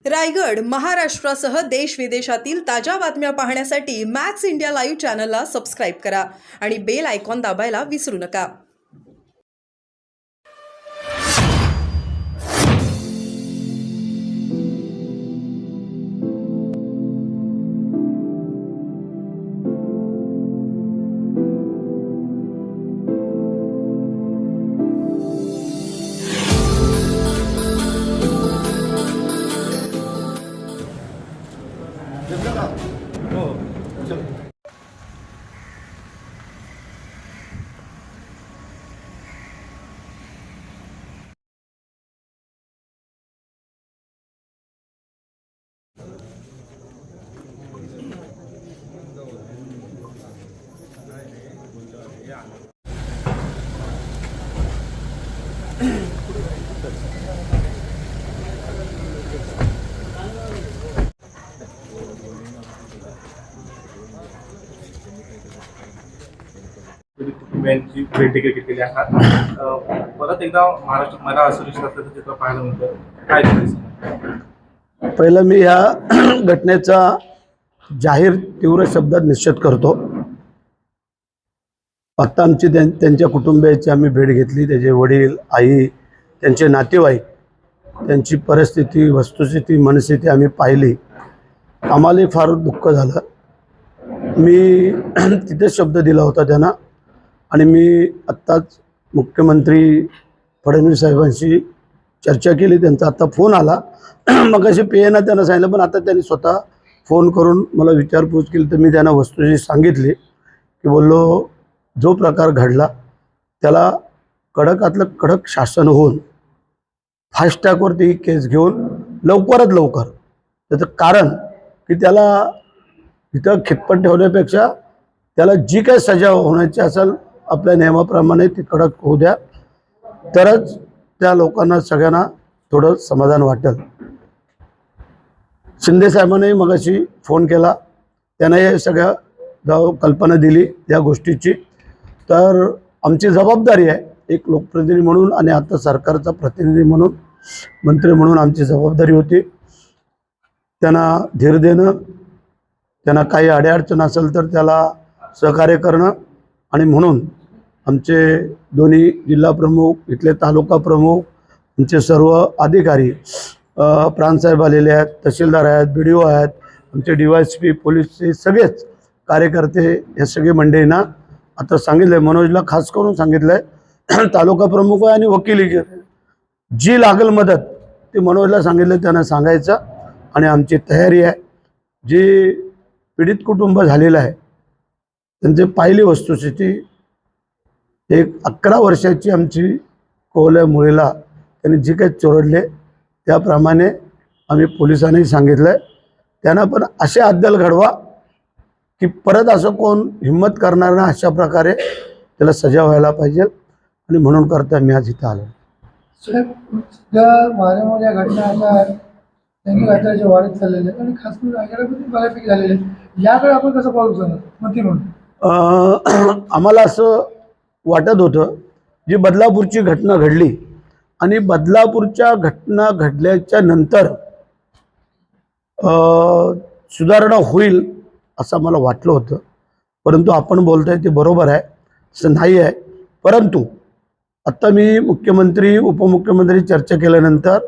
रायगड महाराष्ट्रासह देश विदेशातील ताज्या बातम्या पाहण्यासाठी मॅक्स इंडिया लाईव्ह चॅनलला सबस्क्राईब करा आणि बेल आयकॉन दाबायला विसरू नका। कुटुंबियांची भेट देखील घेतलेली आहे। परत एकदा महाराष्ट्रात मला असुरक्षित असल्याचं चित्र पाहायला मिळतं, काय सांगाल? पहिलं मी या घटनेचा जाहीर तीव्र शब्दात निषेध करतो। आता आमची त्यांच्या कुटुंबियाची आम्ही भेट घेतली, त्याचे वडील, आई, त्यांचे नातेवाईक, त्यांची परिस्थिती, वस्तुस्थिती, मनस्थिती आम्ही पाहिली। आम्हाला फार दुःख झालं। मी तिथेच शब्द दिला होता त्यांना आणि मी आत्ताच मुख्यमंत्री फडणवीस साहेबांशी चर्चा केली। त्यांचा आता फोन आला, मग असे पेयना त्यांना सांगितलं, पण आता त्यांनी स्वतः फोन करून मला विचारपूस केली। तर मी त्यांना वस्तुस्थिती सांगितली की बोललो जो प्रकार घडला त्याला कडकातलं कडक शासन होऊन फास्ट ट्रॅकवरती केस घेऊन लवकरात लवकर, त्याचं कारण की त्याला इथं खितपत ठेवण्यापेक्षा त्याला जी काही सजा होण्याची असेल आपल्या नियमाप्रमाणे ती कडक होऊ द्या, तरच त्या लोकांना सगळ्यांना थोडं समाधान वाटेल। शिंदे साहेबांनी मगाशी फोन केला, त्यांना हे सगळ्या कल्पना दिली या गोष्टीची। तर आमची जबाबदारी आहे एक लोकप्रतिनिधी म्हणून आणि आता सरकारचा प्रतिनिधी म्हणून, मंत्री म्हणून आमची जबाबदारी होती त्यांना धीर देणं, त्यांना काही अडचण असेल तर त्याला सहकार्य करणं। आणि म्हणून आमचे दोन्ही जिल्हा प्रमुख, इथले तालुका प्रमुख, आमचे सर्व अधिकारी, प्रांतसाहेब आलेले आहेत, तहसीलदार आहेत, BDO आहेत, आमचे DYSP, पोलीसचे सगळेच कार्यकर्ते, हे सगळे मंडळींना आता सांगितलं आहे। मनोजला खास करून सांगितलं आहे, तालुका प्रमुख आहे आणि वकिली जी लागेल मदत ते मनोजला सांगितलं त्यांना सांगायचं। आणि आमची तयारी आहे, जी पीडित कुटुंब झालेलं आहे त्यांचे पाहिली वस्तुस्थिती, एक 11 वर्षाची आमची कोवल्या मुलीला त्यांनी जी काही चोरडले त्याप्रमाणे आम्ही पोलिसांनी सांगितलं आहे त्यांना पण असे अद्दल घडवा की परत असं कोण हिम्मत करणार ना, अशा प्रकारे त्याला सजा व्हायला पाहिजे। आणि म्हणून करता मी आज इथं आलो। साहेब, वारंवार या घटना आता लैंगिक अत्याचाराचे वाढत चाललेले आणि खास करून रायगडामध्ये बऱ्यापैकी झालेले आहेत। याकडे आपण कसं पाहू शकतो मंत्री म्हणून? आम्हाला असं वाटत होतं जी बदलापूरची घटना घडली आणि बदलापूरच्या घटना घडल्याच्या नंतर सुधारणा होईल असं मला वाटलं होतं, परंतु आपण बोलतोय ते बरोबर आहे असं नाही आहे। परंतु आता मी मुख्यमंत्री उपमुख्यमंत्री चर्चा केल्यानंतर